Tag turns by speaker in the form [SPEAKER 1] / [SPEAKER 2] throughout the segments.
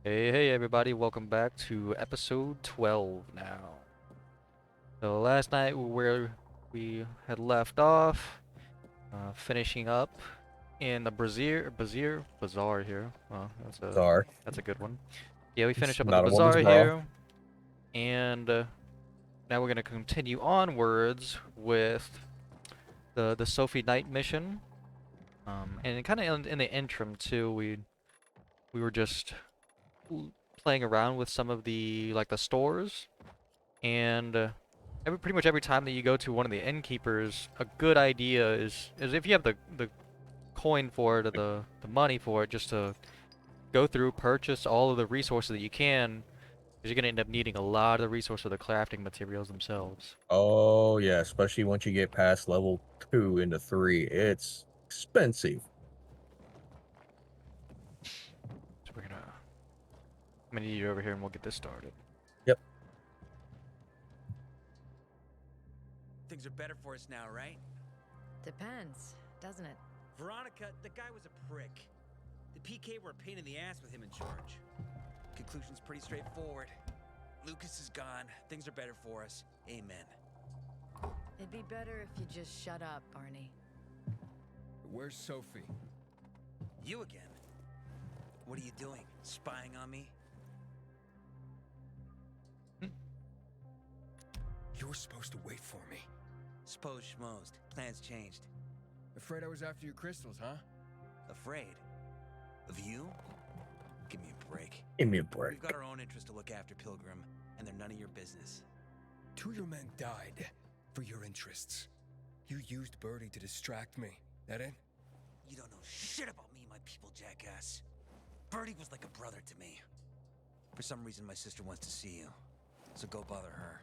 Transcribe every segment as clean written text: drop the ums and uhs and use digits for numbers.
[SPEAKER 1] Hey everybody, welcome back to episode 12 now. So last night where we had left off, finishing up in the Bazaar here. Well,
[SPEAKER 2] Czar.
[SPEAKER 1] that's a good one. Yeah, we
[SPEAKER 2] It's
[SPEAKER 1] finished up in the
[SPEAKER 2] not a woman's
[SPEAKER 1] bazaar
[SPEAKER 2] bra.
[SPEAKER 1] here, and now we're gonna continue onwards with the Sophie Knight mission. And kind of in the interim too, we were just playing around with some of the stores. And pretty much every time that you go to one of the innkeepers, a good idea is if you have the coin for it or the money for it, just to go through, purchase all of the resources that you can, because you're gonna end up needing a lot of the resources of the crafting materials themselves.
[SPEAKER 2] Oh yeah, especially once you get past level 2 into 3, it's expensive.
[SPEAKER 1] So I'm gonna need you over here and we'll get this started.
[SPEAKER 2] Yep.
[SPEAKER 3] Things are better for us now, right?
[SPEAKER 4] Depends, doesn't it?
[SPEAKER 3] Veronica, the guy was a prick. The PK were a pain in the ass with him in charge. Conclusion's pretty straightforward. Lucas is gone. Things are better for us. Amen.
[SPEAKER 4] It'd be better if you just shut up, Barney.
[SPEAKER 5] Where's Sophie?
[SPEAKER 3] You again? What are you doing? Spying on me?
[SPEAKER 5] You were supposed to wait for me.
[SPEAKER 3] Suppose schmozed. Plans changed.
[SPEAKER 5] Afraid I was after your crystals, huh?
[SPEAKER 3] Afraid? Of you? Give me a break.
[SPEAKER 2] Give me a break.
[SPEAKER 3] We've got our own interests to look after, Pilgrim, and they're none of your business.
[SPEAKER 5] 2 of your men died for your interests. You used Birdie to distract me. That it?
[SPEAKER 3] You don't know shit about me and my people, jackass. Birdie was like a brother to me. For some reason, my sister wants to see you, so go bother her.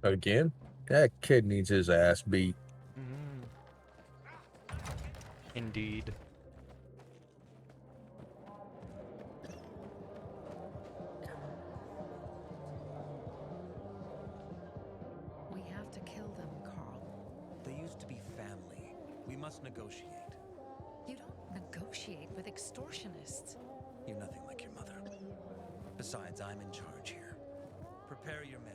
[SPEAKER 2] Again? That kid needs his ass beat.
[SPEAKER 1] Mm, indeed.
[SPEAKER 4] We have to kill them, Carl.
[SPEAKER 3] They used to be family. We must negotiate.
[SPEAKER 4] You don't negotiate with extortionists.
[SPEAKER 3] You're nothing like your mother. Besides, I'm in charge here. Prepare your men.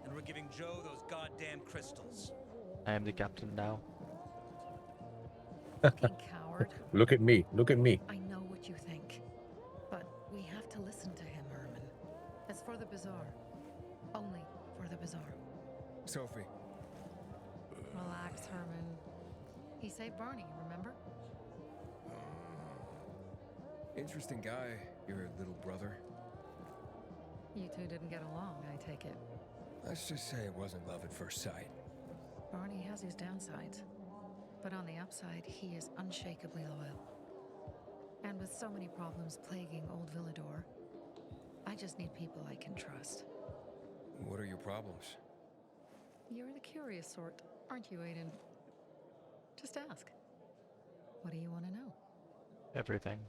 [SPEAKER 3] And we're giving Joe those goddamn crystals.
[SPEAKER 1] I am the captain now.
[SPEAKER 4] Fucking coward.
[SPEAKER 2] Look at me. Look at me.
[SPEAKER 4] I know what you think. But we have to listen to him, Herman. It's for the bazaar. Only for the bazaar.
[SPEAKER 5] Sophie.
[SPEAKER 4] Relax, Herman. He saved Barney, remember?
[SPEAKER 5] Interesting guy, your little brother.
[SPEAKER 4] You two didn't get along, I take it.
[SPEAKER 5] Let's just say it wasn't love at first sight.
[SPEAKER 4] Barney has his downsides. But on the upside, he is unshakably loyal. And with so many problems plaguing old Villador, I just need people I can trust.
[SPEAKER 5] What are your problems?
[SPEAKER 4] You're the curious sort, aren't you, Aiden? Just ask. What do you want to know?
[SPEAKER 1] Everything.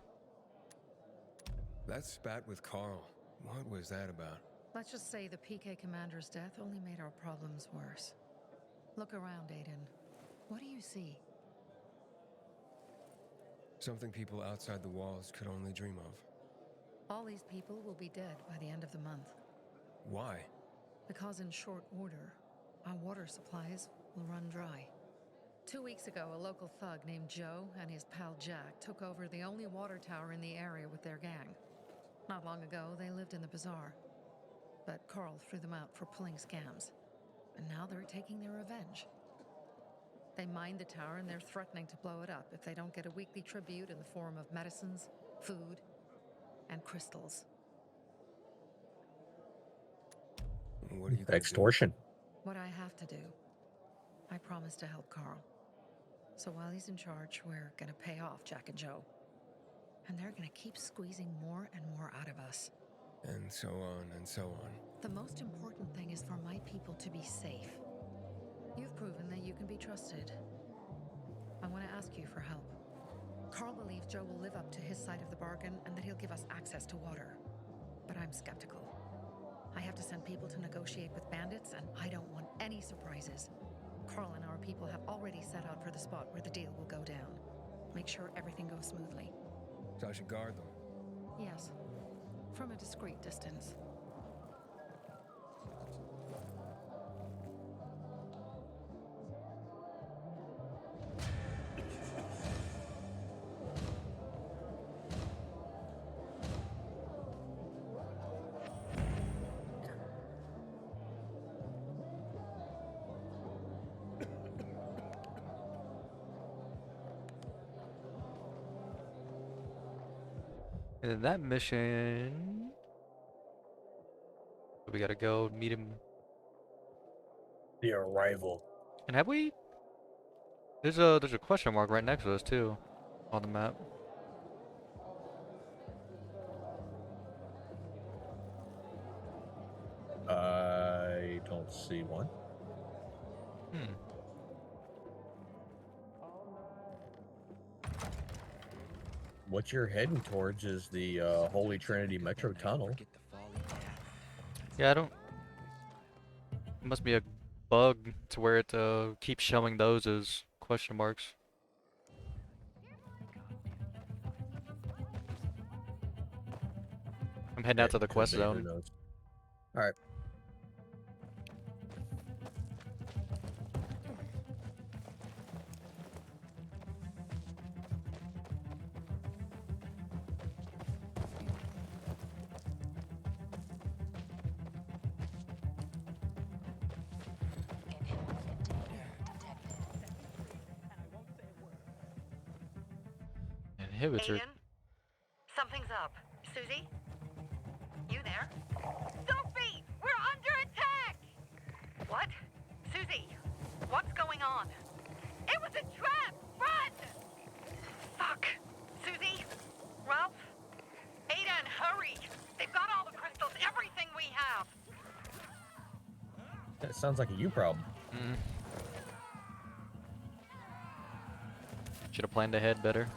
[SPEAKER 5] That spat with Carl. What was that about?
[SPEAKER 4] Let's just say the PK commander's death only made our problems worse. Look around, Aiden. What do you see?
[SPEAKER 5] Something people outside the walls could only dream of.
[SPEAKER 4] All these people will be dead by the end of the month.
[SPEAKER 5] Why?
[SPEAKER 4] Because in short order, our water supplies will run dry. 2 weeks ago, a local thug named Joe and his pal Jack took over the only water tower in the area with their gang. Not long ago, they lived in the bazaar. But Carl threw them out for pulling scams. And now they're taking their revenge. They mined the tower and they're threatening to blow it up if they don't get a weekly tribute in the form of medicines, food, and crystals.
[SPEAKER 5] What are you gonna
[SPEAKER 2] Extortion.
[SPEAKER 4] What I have to do, I promise to help Carl. So while he's in charge, we're gonna pay off Jack and Joe. And they're gonna keep squeezing more and more out of us.
[SPEAKER 5] do? And so on and so on.
[SPEAKER 4] The most important thing is for my people to be safe. You've proven that you can be trusted. I want to ask you for help. Carl believes Joe will live up to his side of the bargain and that he'll give us access to water. But I'm skeptical. I have to send people to negotiate with bandits, and I don't want any surprises. Carl and our people have already set out for the spot where the deal will go down. Make sure everything goes smoothly.
[SPEAKER 5] So I should guard them.
[SPEAKER 4] Yes, from a discreet distance.
[SPEAKER 1] And then that mission, we gotta go meet him.
[SPEAKER 2] The arrival.
[SPEAKER 1] And have we? There's a question mark right next to us too, on the map.
[SPEAKER 2] I don't see one.
[SPEAKER 1] Hmm.
[SPEAKER 2] What you're heading towards is the Holy Trinity Metro Tunnel.
[SPEAKER 3] Forget the folly path.
[SPEAKER 1] Yeah, I don't. It must be a bug to where it keeps showing those as question marks. I'm heading out to the quest zone.
[SPEAKER 2] All right.
[SPEAKER 1] Inhibitor.
[SPEAKER 4] Aiden? Something's up. Susie? You there? Sophie! We're under attack! What? Susie, what's going on? It was a trap! Run! Fuck. Susie? Ralph? Aiden, hurry! They've got all the crystals, everything we have!
[SPEAKER 2] That sounds like a you problem.
[SPEAKER 1] Mm. Should have planned ahead better.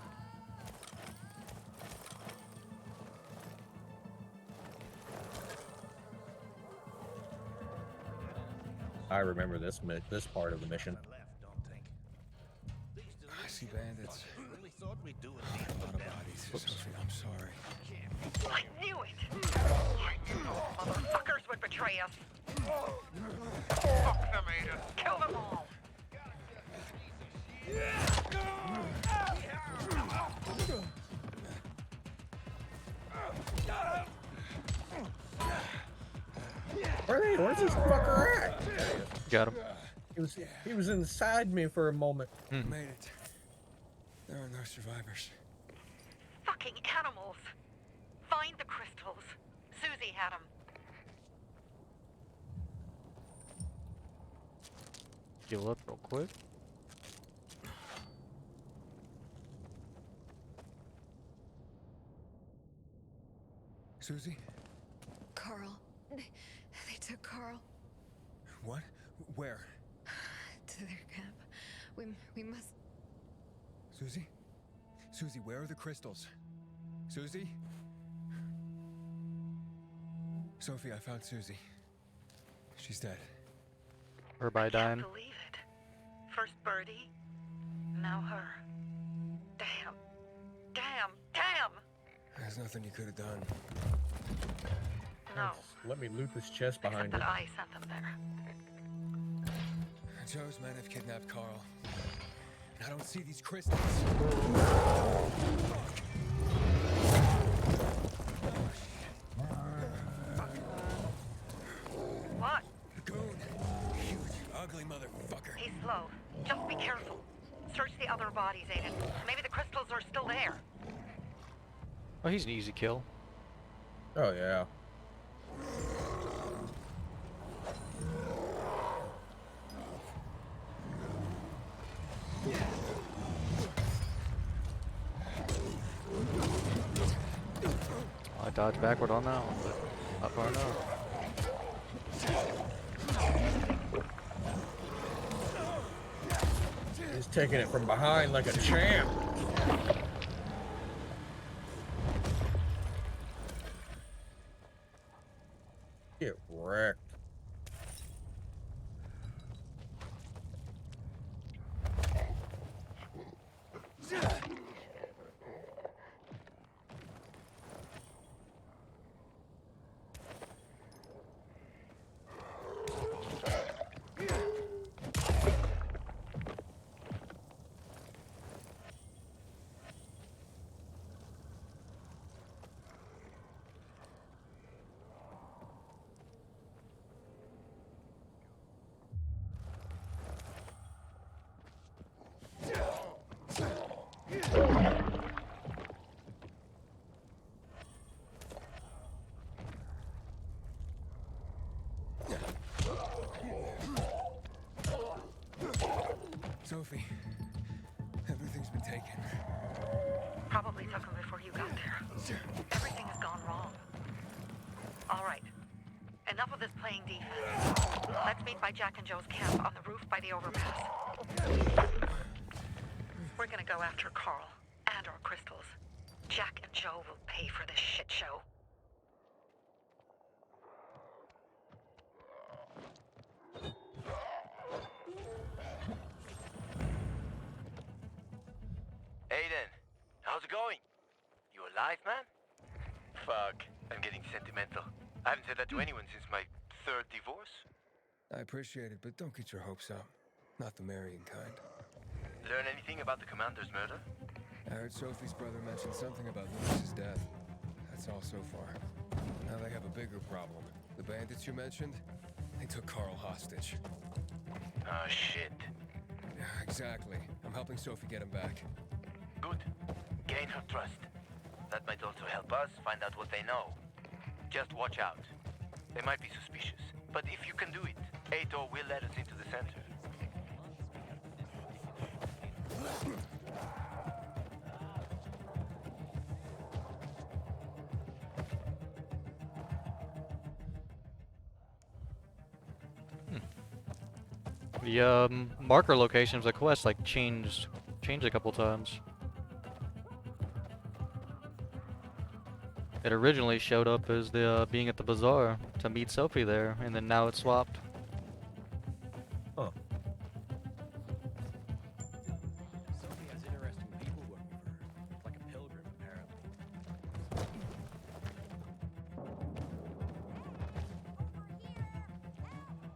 [SPEAKER 2] I remember this part of the mission.
[SPEAKER 5] I see bandits. A lot of bodies. Sophie, I'm sorry.
[SPEAKER 4] I knew it! Motherfuckers would betray us! Fuck them, Aiden! Kill them all!
[SPEAKER 2] Where's this fucker at?
[SPEAKER 1] Got him.
[SPEAKER 2] He was inside me for a moment.
[SPEAKER 1] Hmm.
[SPEAKER 5] Made it. There are no survivors.
[SPEAKER 4] Fucking animals! Find the crystals. Susie had them.
[SPEAKER 1] Heal up real quick.
[SPEAKER 5] Susie?
[SPEAKER 6] Carl. They took Carl
[SPEAKER 5] What? Where?
[SPEAKER 6] to their camp. We must.
[SPEAKER 5] Susie? Susie, where are the crystals? Susie? Sophie, I found Susie. She's dead.
[SPEAKER 1] Her by dying.
[SPEAKER 4] Can't believe it. First Birdie, now her. Damn. Damn. Damn!
[SPEAKER 5] There's nothing you could have done.
[SPEAKER 4] No.
[SPEAKER 2] Let me loot this chest
[SPEAKER 4] Except
[SPEAKER 2] behind
[SPEAKER 4] that
[SPEAKER 2] it.
[SPEAKER 4] I sent them there.
[SPEAKER 5] Joe's men have kidnapped Carl. And I don't see these crystals.
[SPEAKER 4] What?
[SPEAKER 5] Goon. Huge, ugly motherfucker.
[SPEAKER 4] He's slow. Just be careful. Search the other bodies, Aiden. Maybe the crystals are still there.
[SPEAKER 1] Oh, he's an easy kill.
[SPEAKER 2] Oh yeah.
[SPEAKER 1] I dodged backward on that one, but not far enough.
[SPEAKER 2] He's taking it from behind like a champ. Get wrecked.
[SPEAKER 5] Sophie, everything's been taken.
[SPEAKER 4] Probably took him before you got there. Everything has gone wrong. All right. Enough of this playing defense. Let's meet by Jack and Joe's camp on the roof by the overpass. We're gonna go after Carl and our crystals. Jack and Joe will pay for this shit show.
[SPEAKER 7] Aiden, how's it going? You alive, man? Fuck, I'm getting sentimental. I haven't said that to anyone since my third divorce.
[SPEAKER 5] I appreciate it, but don't get your hopes up. Not the marrying kind.
[SPEAKER 7] Learn anything about the commander's murder?
[SPEAKER 5] I heard Sophie's brother mention something about Lucas's death. That's all so far. Now they have a bigger problem. The bandits you mentioned, they took Carl hostage.
[SPEAKER 7] Oh, shit.
[SPEAKER 5] Yeah, exactly. I'm helping Sophie get him back.
[SPEAKER 7] Good. Gain her trust. That might also help us find out what they know. Just watch out. They might be suspicious. But if you can do it, Ator will let us into the center.
[SPEAKER 1] The marker location of the quest like changed a couple times. It originally showed up as the being at the bazaar to meet Sophie there, and then now it's swapped.
[SPEAKER 2] Huh.
[SPEAKER 3] Sophie has interesting people working for her, like a pilgrim, apparently.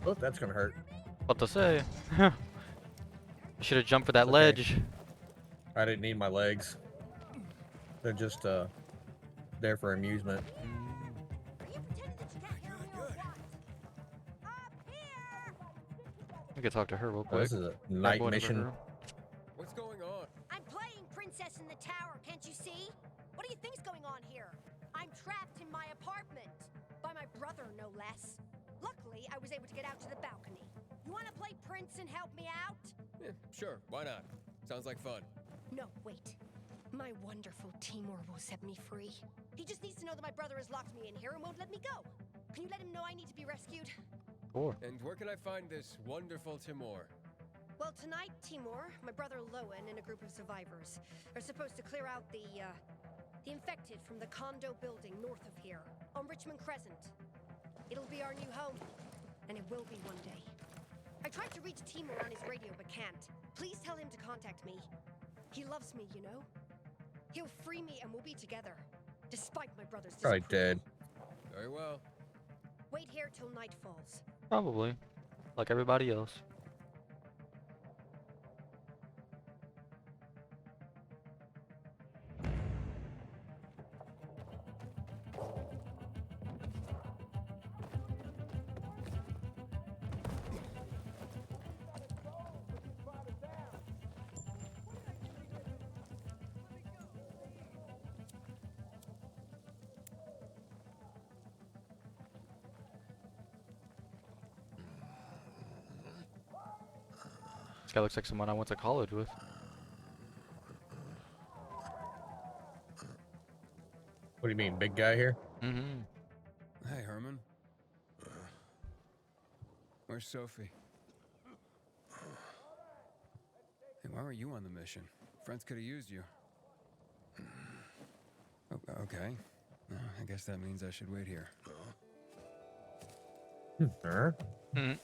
[SPEAKER 2] Oh, that's gonna hurt.
[SPEAKER 1] What to say? Should have jumped for that
[SPEAKER 2] Okay.
[SPEAKER 1] ledge.
[SPEAKER 2] I didn't need my legs. They're just there for amusement.
[SPEAKER 1] We could talk to her real
[SPEAKER 2] Oh,
[SPEAKER 1] quick.
[SPEAKER 2] this is a
[SPEAKER 1] Grab
[SPEAKER 2] night
[SPEAKER 1] one of
[SPEAKER 2] mission.
[SPEAKER 1] her.
[SPEAKER 5] What's going on?
[SPEAKER 8] I'm playing Princess in the Tower, can't you see? What do you think's going on here? I'm trapped in my apartment. By my brother, no less. Luckily, I was able to get out to the balcony. You want to play Prince and help me out?
[SPEAKER 5] Yeah, sure, why not? Sounds like fun.
[SPEAKER 8] No, wait. My wonderful Timur will set me free. He just needs to know that my brother has locked me in here and won't let me go. Can you let him know I need to be rescued?
[SPEAKER 1] Sure.
[SPEAKER 5] And where can I find this wonderful Timur?
[SPEAKER 8] Well, tonight, Timur, my brother Lowen, and a group of survivors are supposed to clear out the infected from the condo building north of here, on Richmond Crescent. It'll be our new home, and it will be one day. I tried to reach Timur on his radio, but can't. Please tell him to contact me. He loves me, you know? He'll free me and we'll be together, despite my brother's
[SPEAKER 2] Probably
[SPEAKER 8] disapproval.
[SPEAKER 2] dead.
[SPEAKER 5] Very well.
[SPEAKER 8] Wait here till night falls.
[SPEAKER 1] Probably. Like everybody else. This guy looks like someone I went to college with.
[SPEAKER 2] What do you mean, big guy here?
[SPEAKER 1] Mm-hmm.
[SPEAKER 5] Hey, Herman. Where's Sophie? Hey, why were you on the mission? Friends could have used you. Okay. I guess that means I should wait here.
[SPEAKER 2] Huh?
[SPEAKER 1] Mm.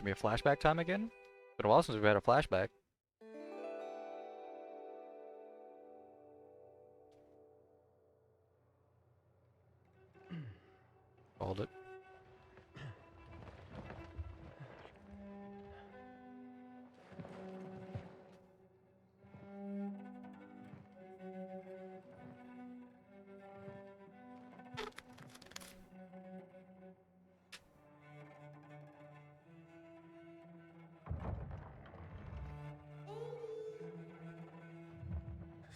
[SPEAKER 1] It's gonna be a flashback time again? Been a while since we've had a flashback. Called it.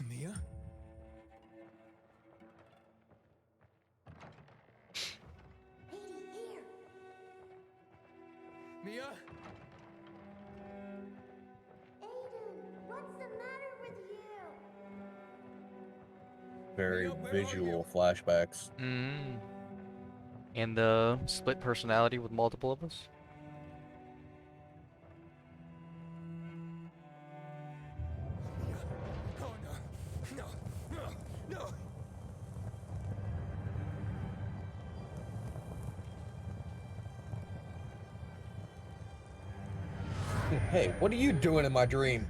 [SPEAKER 5] Mia? Mia?
[SPEAKER 8] What's the matter with you?
[SPEAKER 2] Very
[SPEAKER 5] Mia, where are
[SPEAKER 2] visual
[SPEAKER 5] you?
[SPEAKER 2] flashbacks.
[SPEAKER 1] Mm. And the split personality with multiple of us.
[SPEAKER 5] Mia? Oh no. No. No. No.
[SPEAKER 2] Hey, what are you doing in my dream?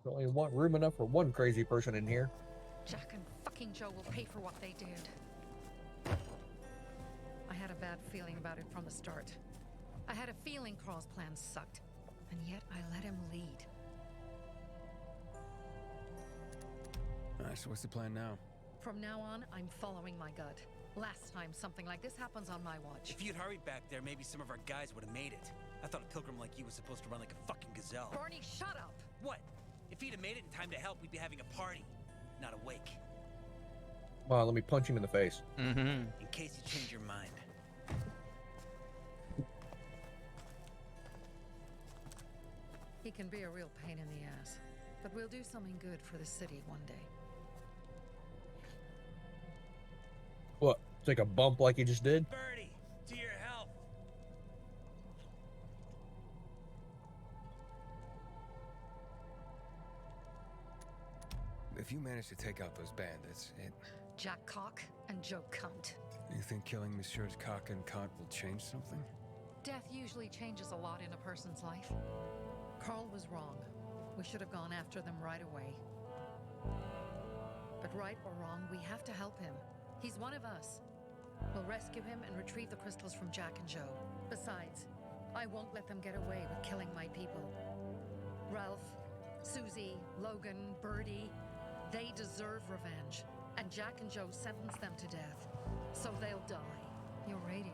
[SPEAKER 2] Only one room enough for one crazy person in here.
[SPEAKER 4] Jack and fucking Joe will pay for what they did. I had a bad feeling about it from the start. I had a feeling Carl's plan sucked, and yet I let him lead.
[SPEAKER 5] Alright, so what's the plan now?
[SPEAKER 4] From now on, I'm following my gut. Last time something like this happens on my watch.
[SPEAKER 3] If you'd hurried back there, maybe some of our guys would have made it. I thought a pilgrim like you was supposed to run like a fucking gazelle.
[SPEAKER 4] Barney, shut up!
[SPEAKER 3] What? If he'd have made it in time to help, we'd be having a party, not a wake.
[SPEAKER 2] Come on, let me punch him in the face.
[SPEAKER 1] Mm-hmm.
[SPEAKER 3] In case you change your mind.
[SPEAKER 4] He can be a real pain in the ass, but we'll do something good for the city one day.
[SPEAKER 2] What? Take a bump like you just did?
[SPEAKER 3] Birdie, to your help.
[SPEAKER 5] If you manage to take out those bandits,
[SPEAKER 4] Jack Cock and Joe Cunt.
[SPEAKER 5] you think killing Messieurs Cock and Cunt will change something?
[SPEAKER 4] Death usually changes a lot in a person's life. Carl was wrong. We should have gone after them right away. But right or wrong, we have to help him. He's one of us. We'll rescue him and retrieve the crystals from Jack and Joe. Besides, I won't let them get away with killing my people. Ralph, Susie, Logan, Birdie, they deserve revenge. And Jack and Joe sentenced them to death. So they'll die. Your radio.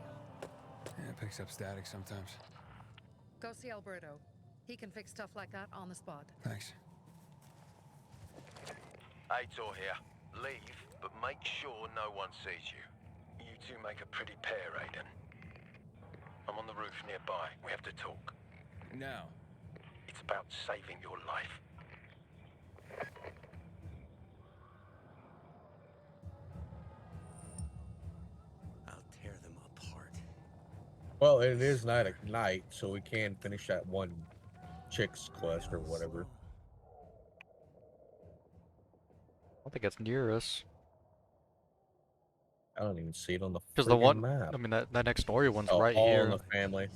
[SPEAKER 5] Yeah, it picks up static sometimes.
[SPEAKER 4] Go see Alberto. He can fix stuff like that on the spot.
[SPEAKER 5] Thanks.
[SPEAKER 7] Aitor here. Leave, but make sure no one sees you. You two make a pretty pair, Aiden. I'm on the roof nearby. We have to talk.
[SPEAKER 5] Now.
[SPEAKER 7] It's about saving your life.
[SPEAKER 3] I'll tear them apart.
[SPEAKER 2] Well, it is night at night, so we can finish that one chick's quest or whatever.
[SPEAKER 1] I don't think it's near us.
[SPEAKER 2] I don't even see it on the
[SPEAKER 1] Because the
[SPEAKER 2] friggin'
[SPEAKER 1] one,
[SPEAKER 2] map.
[SPEAKER 1] I mean, that next story one's
[SPEAKER 2] Oh,
[SPEAKER 1] right
[SPEAKER 2] all
[SPEAKER 1] here.
[SPEAKER 2] in the family.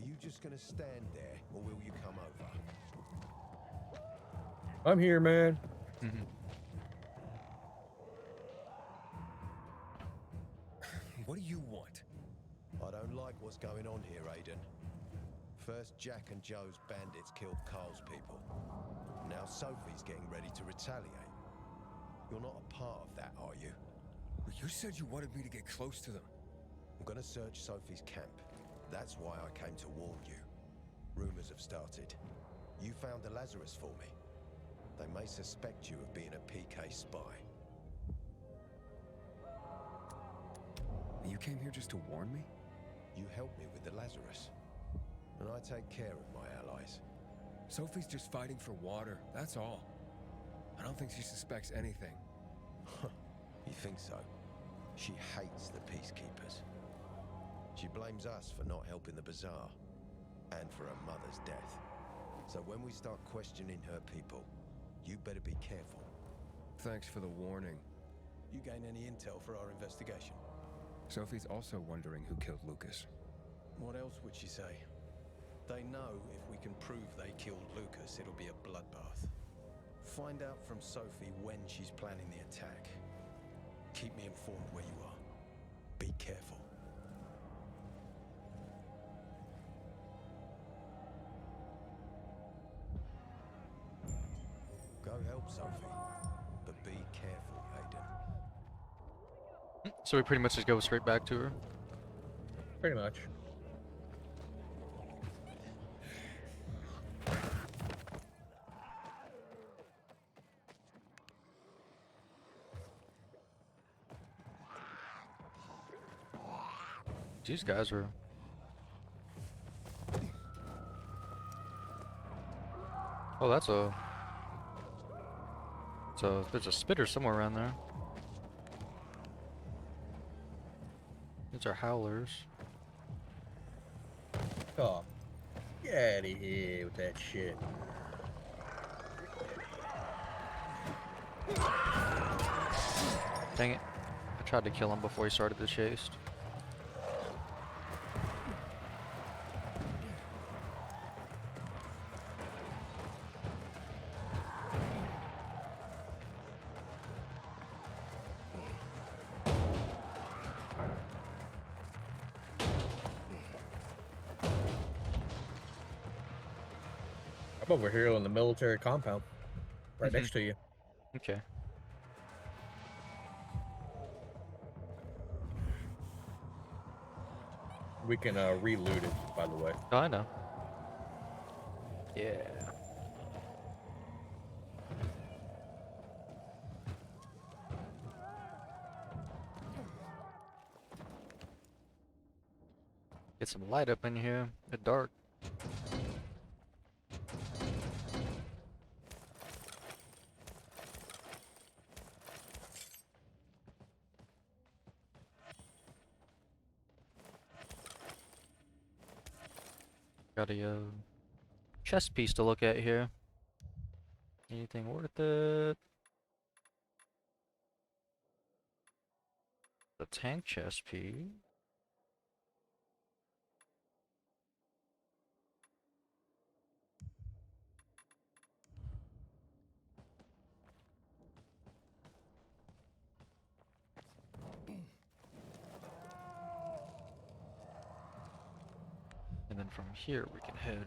[SPEAKER 9] Are you just gonna stand there, or will you come over?
[SPEAKER 2] I'm here, man.
[SPEAKER 1] Mhm.
[SPEAKER 5] What do you want?
[SPEAKER 9] I don't like what's going on here, Aiden. First, Jack and Joe's bandits killed Carl's people. Now Sophie's getting ready to retaliate. You're not a part of that, are you?
[SPEAKER 5] Well, you said you wanted me to get close to them.
[SPEAKER 9] I'm gonna search Sophie's camp. That's why I came to warn you. Rumors have started. You found the Lazarus for me. They may suspect you of being a PK spy.
[SPEAKER 5] You came here just to warn me?
[SPEAKER 9] You helped me with the Lazarus. And I take care of my allies.
[SPEAKER 5] Sophie's just fighting for water, that's all. I don't think she suspects anything.
[SPEAKER 9] You think so? She hates the peacekeepers. She blames us for not helping the bazaar. And for her mother's death. So when we start questioning her people, you better be careful.
[SPEAKER 5] Thanks for the warning.
[SPEAKER 9] You gain any intel for our investigation?
[SPEAKER 5] Sophie's also wondering who killed Lucas.
[SPEAKER 9] What else would she say? They know if we can prove they killed Lucas, it'll be a bloodbath. Find out from Sophie when she's planning the attack. Keep me informed where you are. Be careful. Go help Sophie, but be careful, Aiden.
[SPEAKER 1] So we pretty much just go straight back to her.
[SPEAKER 2] Pretty much.
[SPEAKER 1] These guys are. Oh, that's a. So there's a spitter somewhere around there. These are howlers.
[SPEAKER 2] Oh, get out of here with that shit.
[SPEAKER 1] Dang it. I tried to kill him before he started the chase.
[SPEAKER 2] I'm over here on the military compound. Right next to you.
[SPEAKER 1] Okay.
[SPEAKER 2] We can reloot it, by the way.
[SPEAKER 1] Oh, I know. Yeah. Get some light up in here. It's dark. Got a chest piece to look at here. Anything worth it? The tank chest piece. And then from here we can head.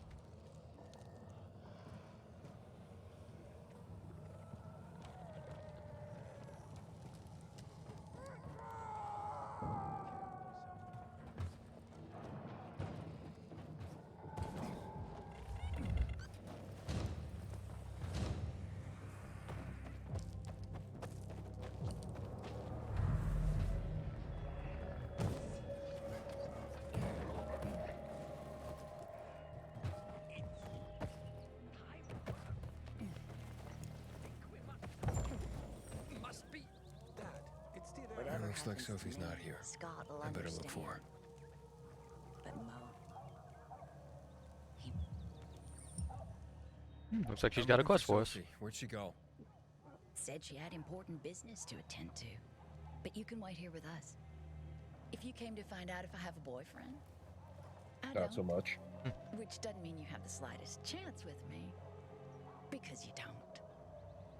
[SPEAKER 5] Looks like Sophie's not here. I better look for her.
[SPEAKER 6] But Mo,
[SPEAKER 1] Looks like she's got a quest for us.
[SPEAKER 5] Where'd she go?
[SPEAKER 10] said she had important business to attend to. But you can wait here with us. If you came to find out if I have a boyfriend, I
[SPEAKER 2] Not so
[SPEAKER 10] don't.
[SPEAKER 2] much.
[SPEAKER 10] Which doesn't mean you have the slightest chance with me. Because you don't.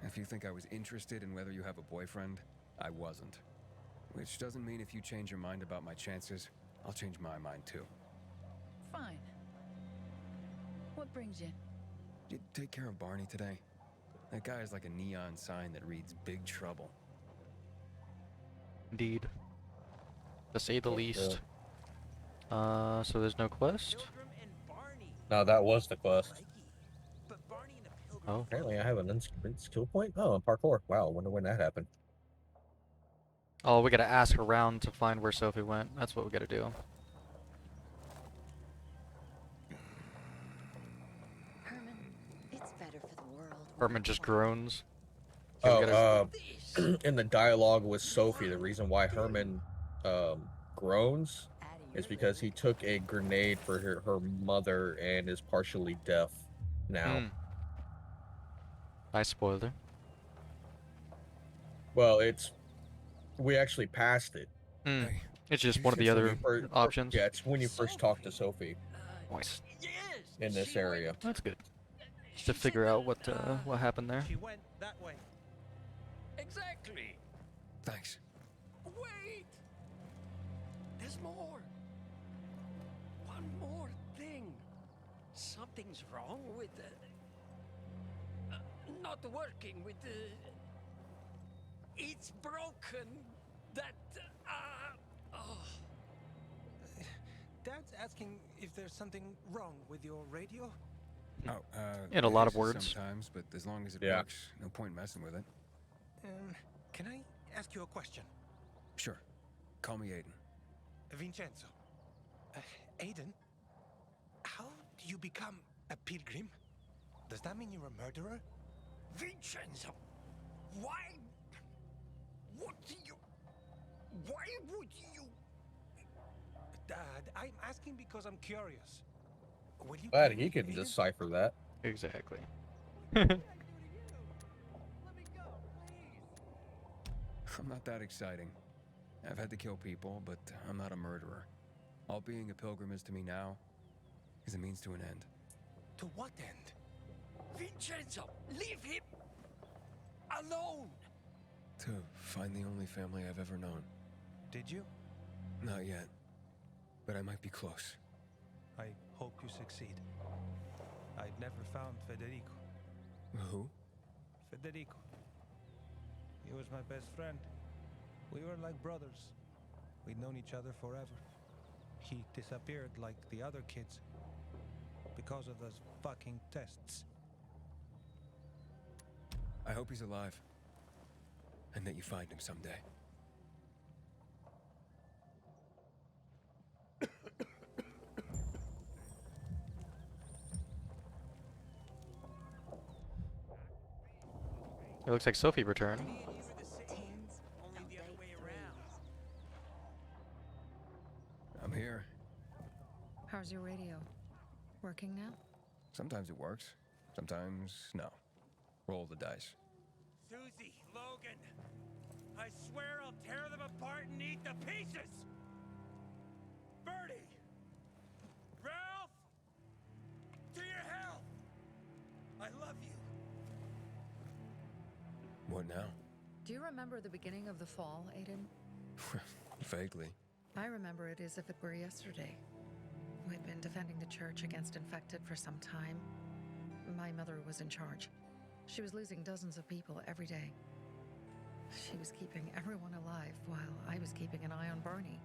[SPEAKER 5] If you think I was interested in whether you have a boyfriend, I wasn't. Which doesn't mean if you change your mind about my chances, I'll change my mind too.
[SPEAKER 10] Fine. What brings you?
[SPEAKER 5] Did you take care of Barney today? That guy is like a neon sign that reads Big Trouble.
[SPEAKER 1] Indeed. To say the least. So there's no quest?
[SPEAKER 3] Pilgrim and Barney.
[SPEAKER 2] No, that was the quest.
[SPEAKER 3] Crikey. But Barney and the Pilgrim.
[SPEAKER 1] Oh.
[SPEAKER 2] Apparently I have an skill point. Oh, and parkour. Wow, wonder when that happened.
[SPEAKER 1] Oh, we gotta ask around to find where Sophie went. That's what we gotta do.
[SPEAKER 10] Herman, it's better for the world.
[SPEAKER 1] Herman just groans. Okay, we gotta.
[SPEAKER 2] In the dialogue with Sophie, the reason why Herman groans is because he took a grenade for her mother and is partially deaf now.
[SPEAKER 1] Nice spoiler.
[SPEAKER 2] Well, we actually passed it.
[SPEAKER 5] Hey,
[SPEAKER 1] It's just
[SPEAKER 5] you
[SPEAKER 1] one of
[SPEAKER 5] said
[SPEAKER 1] the
[SPEAKER 5] something-
[SPEAKER 1] other options.
[SPEAKER 2] Yeah, it's when you first talk to Sophie
[SPEAKER 1] Nice.
[SPEAKER 2] in this area.
[SPEAKER 1] That's good. Just to figure out what happened there.
[SPEAKER 3] She went that way.
[SPEAKER 11] Exactly.
[SPEAKER 5] Thanks.
[SPEAKER 11] Wait! There's more. One more thing. Something's wrong with not working with it's broken. That oh.
[SPEAKER 12] Dad's asking if there's something wrong with your radio.
[SPEAKER 5] Oh,
[SPEAKER 1] In a
[SPEAKER 5] it
[SPEAKER 1] lot of
[SPEAKER 5] is
[SPEAKER 1] words.
[SPEAKER 5] Sometimes, but as long as it
[SPEAKER 2] Yeah.
[SPEAKER 5] works, no point messing with it.
[SPEAKER 12] Can I ask you a question?
[SPEAKER 5] Sure. Call me Aiden.
[SPEAKER 12] Vincenzo. Aiden, how do you become a pilgrim? Does that mean you're a murderer?
[SPEAKER 11] Vincenzo, why? What do you? Why would you?
[SPEAKER 12] Dad, I'm asking because I'm curious. Will you
[SPEAKER 2] Glad
[SPEAKER 12] tell
[SPEAKER 2] he
[SPEAKER 12] me,
[SPEAKER 2] can
[SPEAKER 12] Aiden?
[SPEAKER 2] decipher that.
[SPEAKER 1] Exactly.
[SPEAKER 5] I'm not that exciting. I've had to kill people, but I'm not a murderer. All being a pilgrim is to me now is a means to an end.
[SPEAKER 12] To what end?
[SPEAKER 11] Vincenzo, leave him alone.
[SPEAKER 5] To find the only family I've ever known.
[SPEAKER 12] Did you?
[SPEAKER 5] Not yet, but I might be close.
[SPEAKER 12] I hope you succeed. I'd never found Federico.
[SPEAKER 5] Who?
[SPEAKER 12] Federico. He was my best friend. We were like brothers. We'd known each other forever. He disappeared like the other kids because of those fucking tests.
[SPEAKER 5] I hope he's alive. And that you find him someday.
[SPEAKER 1] It looks like Sophie returned.
[SPEAKER 3] Only the other way around.
[SPEAKER 5] I'm here.
[SPEAKER 4] How's your radio? Working now?
[SPEAKER 5] Sometimes it works. Sometimes no. Roll the dice.
[SPEAKER 3] Susie, Logan, I swear I'll tear them apart and eat the pieces. Bertie, Ralph, to your health. I love you.
[SPEAKER 5] What now?
[SPEAKER 4] Do you remember the beginning of the fall, Aiden?
[SPEAKER 5] Vaguely.
[SPEAKER 4] I remember it as if it were yesterday. We'd been defending the church against infected for some time. My mother was in charge. She was losing dozens of people every day. She was keeping everyone alive while I was keeping an eye on Barney.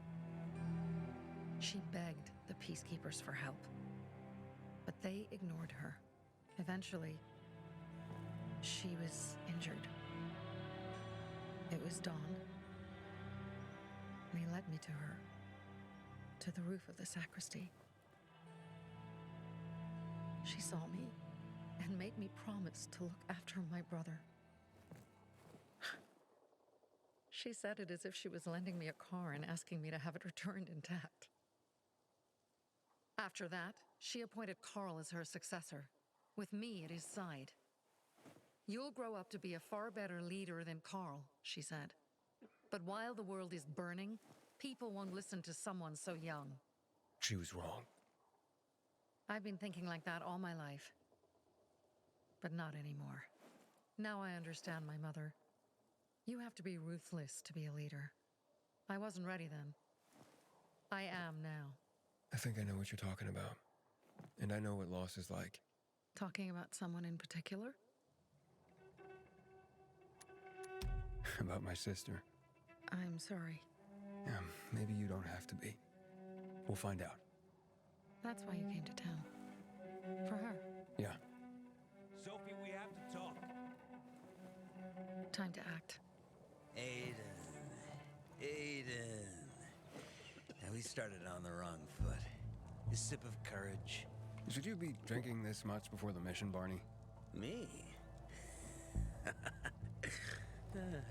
[SPEAKER 4] She begged the peacekeepers for help, but they ignored her. Eventually, she was injured. It was dawn, and he led me to her, to the roof of the sacristy. She saw me and made me promise to look after my brother. She said it as if she was lending me a car and asking me to have it returned intact. After that, she appointed Carl as her successor, with me at his side. You'll grow up to be a far better leader than Carl, she said. But while the world is burning, people won't listen to someone so young.
[SPEAKER 5] She was wrong.
[SPEAKER 4] I've been thinking like that all my life. But not anymore. Now I understand my mother. You have to be ruthless to be a leader. I wasn't ready then. I am now.
[SPEAKER 5] I think I know what you're talking about. And I know what loss is like.
[SPEAKER 4] Talking about someone in particular?
[SPEAKER 5] About my sister.
[SPEAKER 4] I'm sorry.
[SPEAKER 5] Maybe you don't have to be. We'll find out.
[SPEAKER 4] That's why you came to town. For her.
[SPEAKER 5] Yeah.
[SPEAKER 3] Sophie, we have to talk.
[SPEAKER 4] Time to act.
[SPEAKER 3] Aiden. started on the wrong foot. A sip of courage.
[SPEAKER 5] Should you be drinking this much before the mission, Barney?
[SPEAKER 3] Me?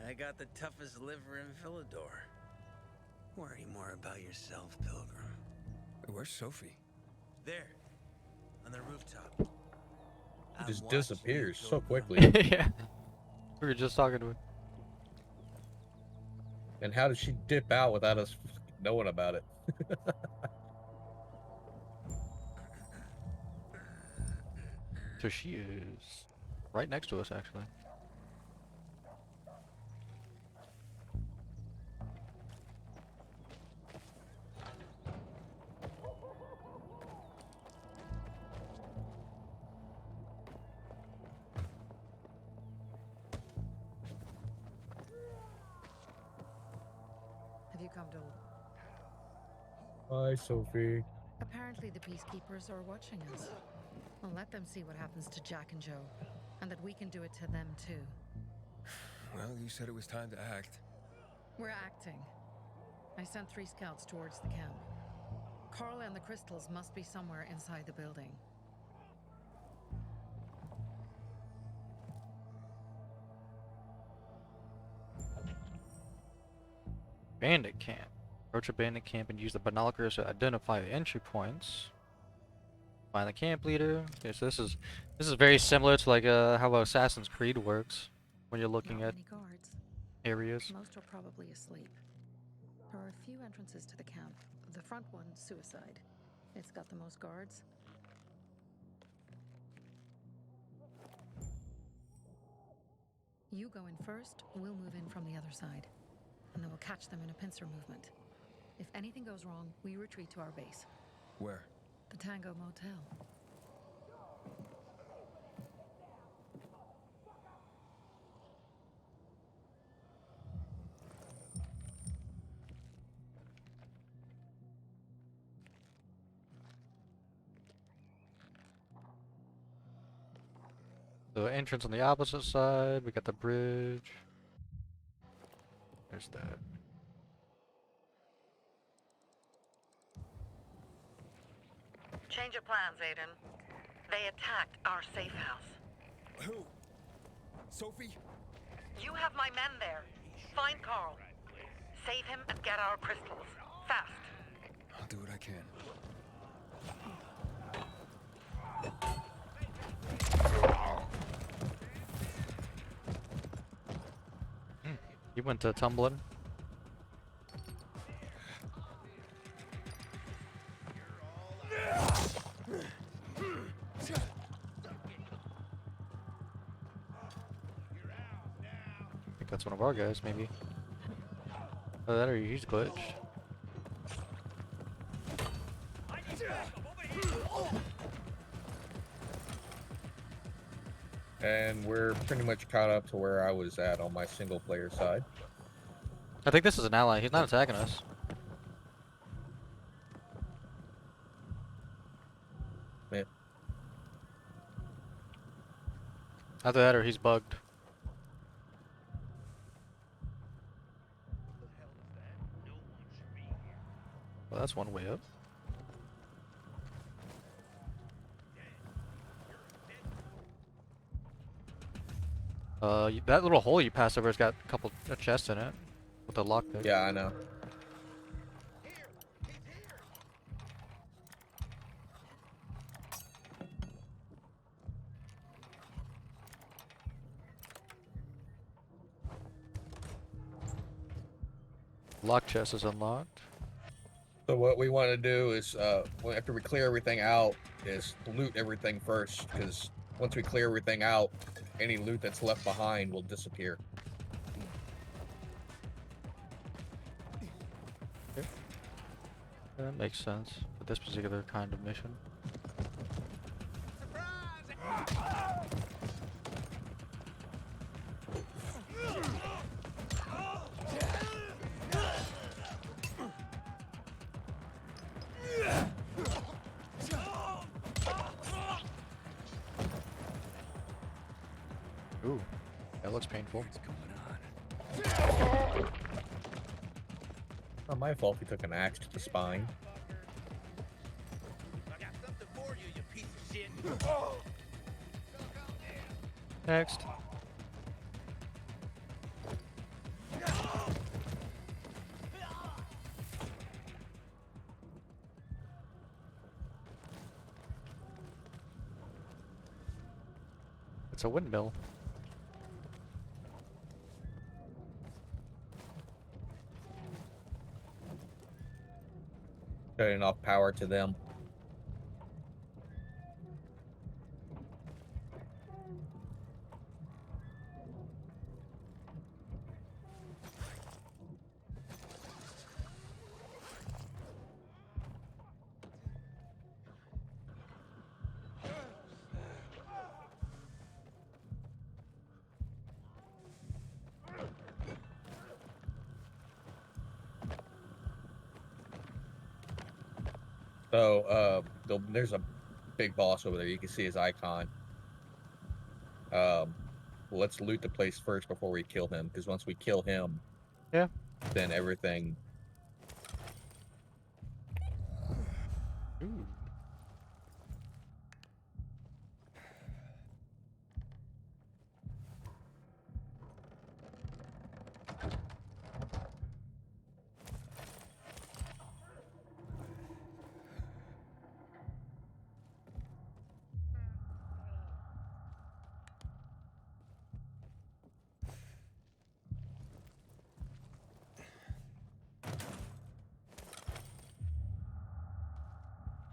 [SPEAKER 3] I got the toughest liver in Villador. Worry more about yourself, Pilgrim.
[SPEAKER 5] Where's Sophie?
[SPEAKER 3] There, on the rooftop.
[SPEAKER 2] It just
[SPEAKER 3] I'm watching
[SPEAKER 2] disappears
[SPEAKER 3] you,
[SPEAKER 2] so
[SPEAKER 3] Pilgrim.
[SPEAKER 2] quickly.
[SPEAKER 1] Yeah. We were just talking to her.
[SPEAKER 2] And how did she dip out without us knowing about it?
[SPEAKER 1] So she is right next to us, actually.
[SPEAKER 4] Have you come to...
[SPEAKER 2] Hi, Sophie.
[SPEAKER 4] Apparently the peacekeepers are watching us. Well, let them see what happens to Jack and Joe, and that we can do it to them too.
[SPEAKER 5] Well, you said it was time to act.
[SPEAKER 4] We're acting. I sent 3 scouts towards the camp. Carl and the crystals must be somewhere inside the building.
[SPEAKER 1] Bandit camp. Approach a bandit camp and use the binoculars to identify the entry points. Find the camp leader. Okay, so this is very similar to like how Assassin's Creed works when you're looking
[SPEAKER 4] Not
[SPEAKER 1] at
[SPEAKER 4] many guards.
[SPEAKER 1] areas.
[SPEAKER 4] Most are probably asleep. There are a few entrances to the camp. The front one, suicide. It's got the most guards. You go in first, we'll move in from the other side. And then we'll catch them in a pincer movement. If anything goes wrong, we retreat to our base.
[SPEAKER 5] Where?
[SPEAKER 4] The Tango Motel.
[SPEAKER 1] The entrance on the opposite side. We got the bridge. There's that.
[SPEAKER 4] Change of plans, Aiden. They attacked our safe house.
[SPEAKER 5] Who? Sophie?
[SPEAKER 4] You have my men there. Find Carl. Save him and get our crystals. Fast.
[SPEAKER 5] I'll do what I can.
[SPEAKER 1] He went to tumbling. I think that's one of our guys, maybe. Oh, that or he's glitched.
[SPEAKER 2] And we're pretty much caught up to where I was at on my single player side.
[SPEAKER 1] I think this is an ally. He's not attacking us.
[SPEAKER 2] Yeah.
[SPEAKER 1] Either that or he's bugged. Well, that's one way up. That little hole you passed over has got a couple of chests in it with a lockpick.
[SPEAKER 2] Yeah, I know.
[SPEAKER 1] Lock chest is unlocked.
[SPEAKER 2] So what we want to do is, after we clear everything out, is loot everything first, because once we clear everything out, any loot that's left behind will disappear.
[SPEAKER 1] Okay. That makes sense for this particular kind of mission. Ooh, that looks painful.
[SPEAKER 2] Not my fault he took an axe to the spine.
[SPEAKER 11] I got something for you, you piece of shit.
[SPEAKER 1] Next. It's a windmill.
[SPEAKER 2] Cutting off power to them. So, there's a big boss over there. You can see his icon. Let's loot the place first before we kill him, because once we kill him,
[SPEAKER 1] Yeah.
[SPEAKER 2] then everything.
[SPEAKER 1] Ooh.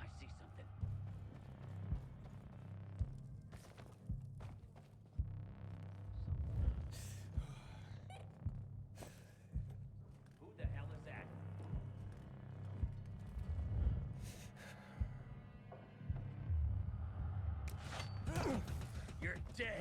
[SPEAKER 11] I see something. Who the hell is that? You're dead.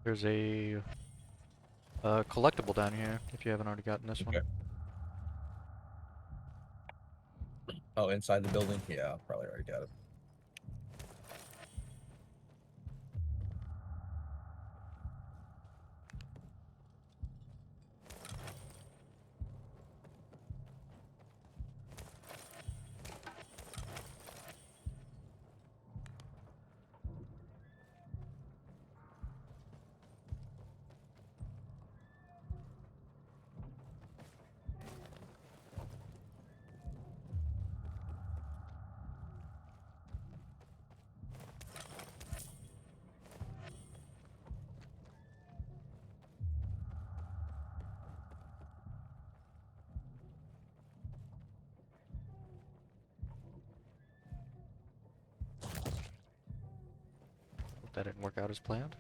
[SPEAKER 1] There's a collectible down here if you haven't already gotten this one.
[SPEAKER 2] Okay. Oh, inside the building? Yeah, probably already got it.
[SPEAKER 1] That didn't work out as planned.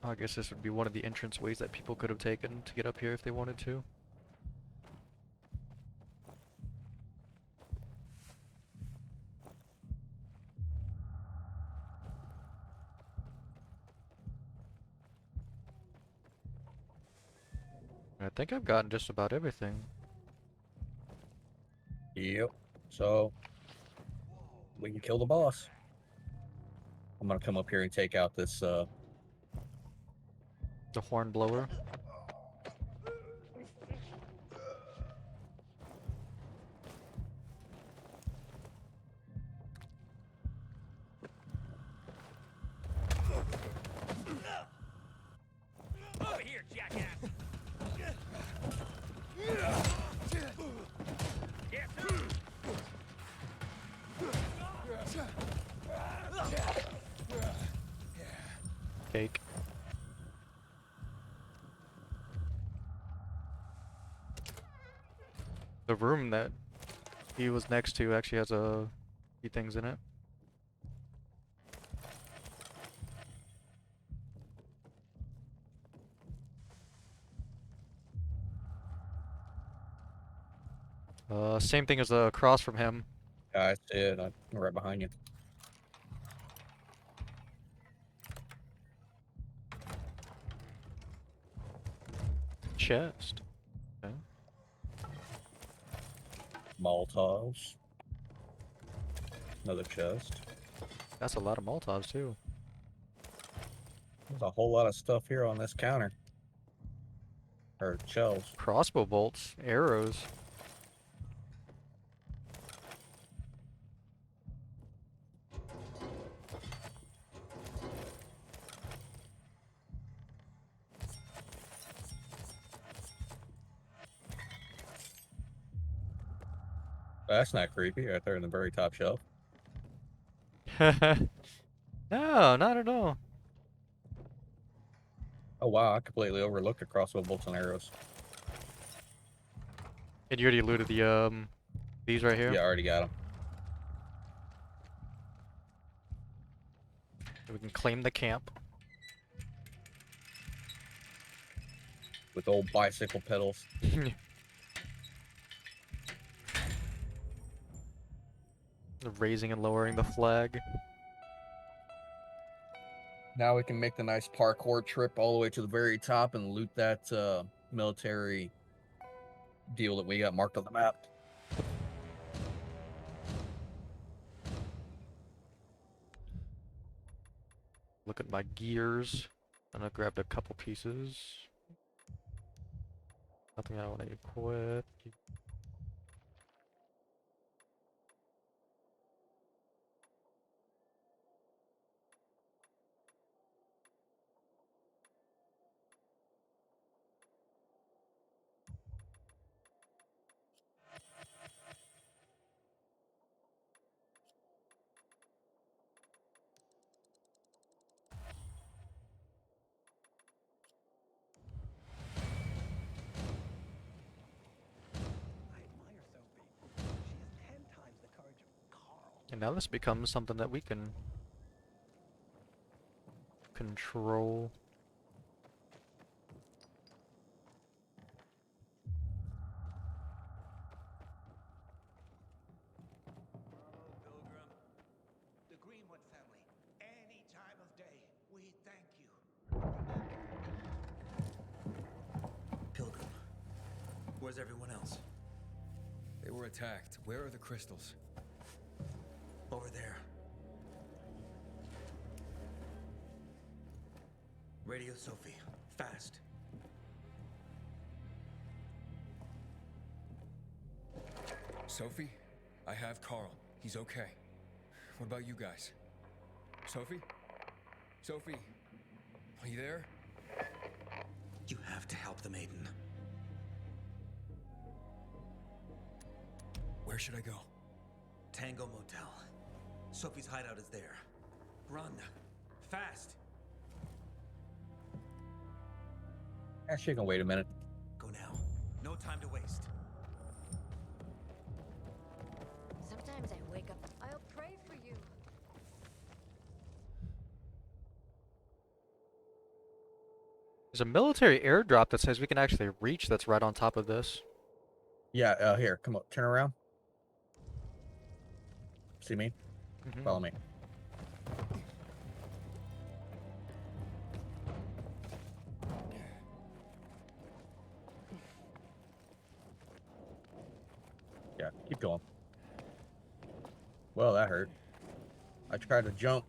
[SPEAKER 1] I guess this would be one of the entrance ways that people could have taken to get up here if they wanted to. I think I've gotten just about everything.
[SPEAKER 2] Yep. So, we can kill the boss. I'm gonna come up here and take out this,
[SPEAKER 1] The horn blower.
[SPEAKER 11] Over here, jackass. Yes, sir.
[SPEAKER 1] Fake. The room that he was next to actually has a few things in it. Same thing as across from him.
[SPEAKER 2] Yeah, I see it. I'm right behind you.
[SPEAKER 1] Chest. Okay.
[SPEAKER 2] Molotovs. Another chest.
[SPEAKER 1] That's a lot of Molotovs too.
[SPEAKER 2] There's a whole lot of stuff here on this counter. Or shelves.
[SPEAKER 1] Crossbow bolts, arrows.
[SPEAKER 2] That's not creepy, right there in the very top shelf.
[SPEAKER 1] No, not at all.
[SPEAKER 2] Oh wow, I completely overlooked the crossbow bolts and arrows.
[SPEAKER 1] And you already looted the these right here.
[SPEAKER 2] Yeah, I already got them.
[SPEAKER 1] We can claim the camp.
[SPEAKER 2] With old bicycle pedals.
[SPEAKER 1] Raising and lowering the flag.
[SPEAKER 2] Now we can make the nice parkour trip all the way to the very top and loot that military deal that we got marked on the map.
[SPEAKER 1] Look at my gears. And I grabbed a couple pieces. Nothing I want to equip. And now this becomes something that we can control.
[SPEAKER 11] Pilgrim, the Greenwood family, any time of day, we thank you.
[SPEAKER 3] Pilgrim, where's everyone else?
[SPEAKER 5] They were attacked. Where are the crystals?
[SPEAKER 3] Over there. Radio Sophie, fast.
[SPEAKER 5] Sophie? I have Carl. He's okay. What about you guys? Sophie? Sophie? Are you there?
[SPEAKER 3] You have to help the maiden.
[SPEAKER 5] Where should I go?
[SPEAKER 3] Tango Motel. Sophie's hideout is there. Run. Fast.
[SPEAKER 2] Actually, you can wait a minute.
[SPEAKER 3] Go now. No time to waste.
[SPEAKER 8] Sometimes I wake up. I'll pray for you.
[SPEAKER 1] There's a military airdrop that says we can actually reach that's right on top of this.
[SPEAKER 2] Yeah, here, come on, turn around. See me?
[SPEAKER 1] Mm-hmm.
[SPEAKER 2] Follow me. Yeah, keep going. Well, that hurt. I tried to jump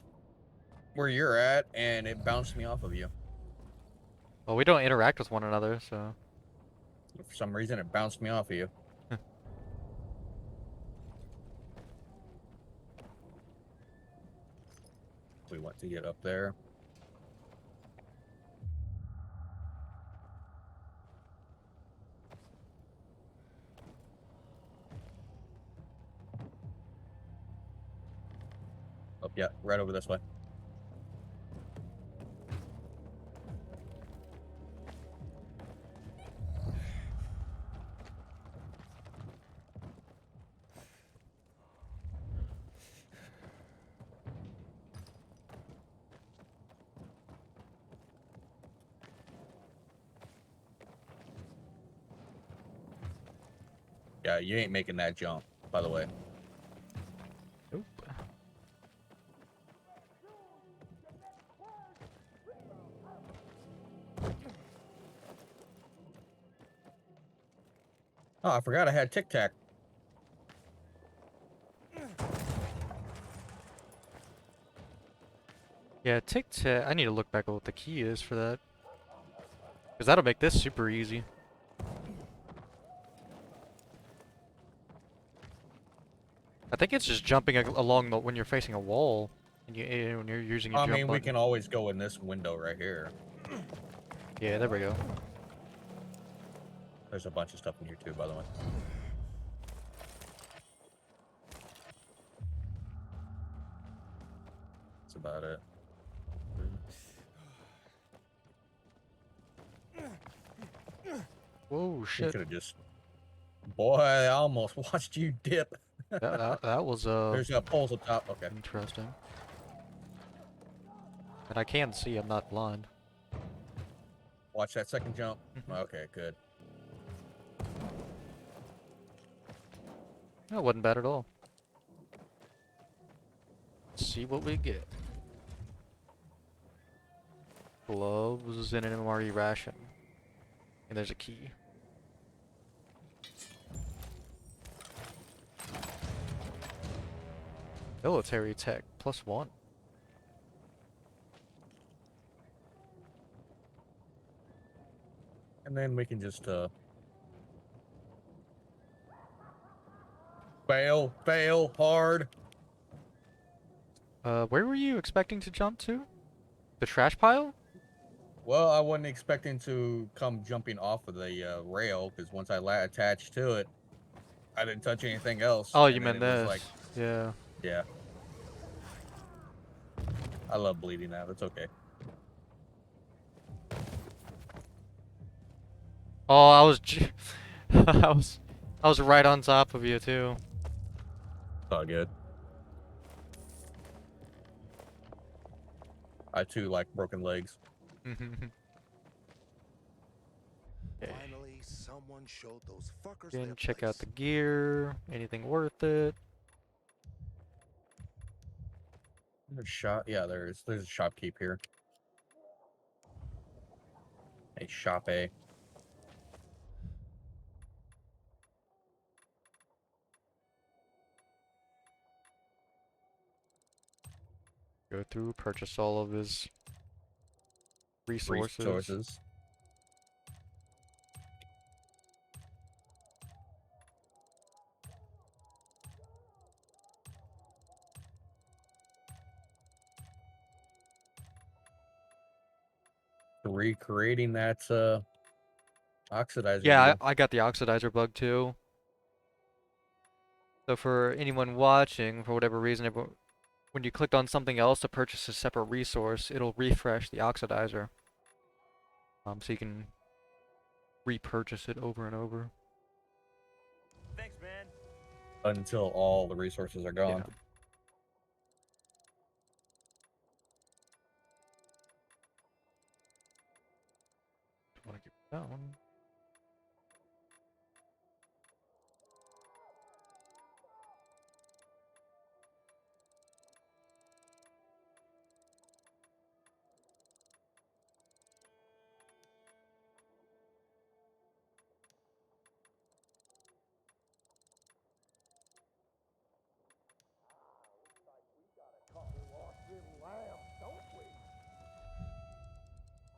[SPEAKER 2] where you're at, and it bounced me off of you.
[SPEAKER 1] Well, we don't interact with one another, so...
[SPEAKER 2] For some reason, it bounced me off of you. We want to get up there. Oh, yeah, right over this way. Yeah, you ain't making that jump, by the way.
[SPEAKER 1] Nope.
[SPEAKER 2] Oh, I forgot I had Tic Tac.
[SPEAKER 1] Yeah, Tic Tac. I need to look back at what the key is for that. Because that'll make this super easy. I think it's just jumping along when you're facing a wall and when you're using a
[SPEAKER 2] I
[SPEAKER 1] jump
[SPEAKER 2] mean, we
[SPEAKER 1] button.
[SPEAKER 2] can always go in this window right here.
[SPEAKER 1] Yeah, there we go.
[SPEAKER 2] There's a bunch of stuff in here too, by the way. That's about it.
[SPEAKER 1] Whoa,
[SPEAKER 2] You
[SPEAKER 1] shit.
[SPEAKER 2] could have just... Boy, I almost watched you dip.
[SPEAKER 1] That was
[SPEAKER 2] There's poles up top. Okay.
[SPEAKER 1] interesting. And I can see, I'm not blind.
[SPEAKER 2] Watch that second jump. Okay, good.
[SPEAKER 1] That wasn't bad at all. Let's see what we get. Gloves and an MRE ration. And there's a key. Military tech, +1.
[SPEAKER 2] And then we can just fail hard.
[SPEAKER 1] Where were you expecting to jump to? The trash pile?
[SPEAKER 2] Well, I wasn't expecting to come jumping off of the rail, because once I attached to it, I didn't touch anything else.
[SPEAKER 1] Oh, you
[SPEAKER 2] and then
[SPEAKER 1] meant
[SPEAKER 2] it was
[SPEAKER 1] this.
[SPEAKER 2] like,
[SPEAKER 1] Yeah.
[SPEAKER 2] yeah. I love bleeding now. That's okay.
[SPEAKER 1] Oh, I was I was right on top of you too.
[SPEAKER 2] It's all good. I too like broken legs.
[SPEAKER 9] Finally, someone showed those fuckers
[SPEAKER 1] Again,
[SPEAKER 9] their
[SPEAKER 1] check out
[SPEAKER 9] place.
[SPEAKER 1] the gear. Anything worth it?
[SPEAKER 2] There's shop. Yeah, there's a shopkeep here. A shop A.
[SPEAKER 1] Go through, purchase all of his resources.
[SPEAKER 2] Resources. Recreating that oxidizer.
[SPEAKER 1] Yeah,
[SPEAKER 2] deal.
[SPEAKER 1] I got the oxidizer bug too. So for anyone watching, for whatever reason, when you clicked on something else to purchase a separate resource, it'll refresh the oxidizer. So you can repurchase it over and over.
[SPEAKER 3] Thanks, man.
[SPEAKER 2] Until all the resources are gone.
[SPEAKER 1] Yeah. Want to keep it down.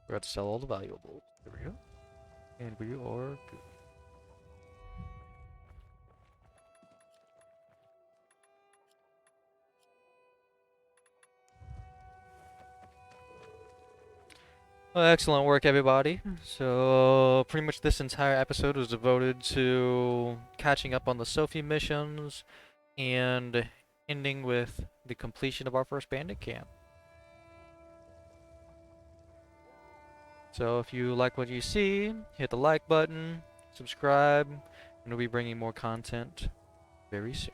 [SPEAKER 1] We got to sell all the valuables. There we go. And we are good. Well, excellent work, everybody. So, pretty much this entire episode was devoted to catching up on the Sophie missions and ending with the completion of our first bandit camp. So, if you like what you see, hit the like button, subscribe, and we'll be bringing more content very soon.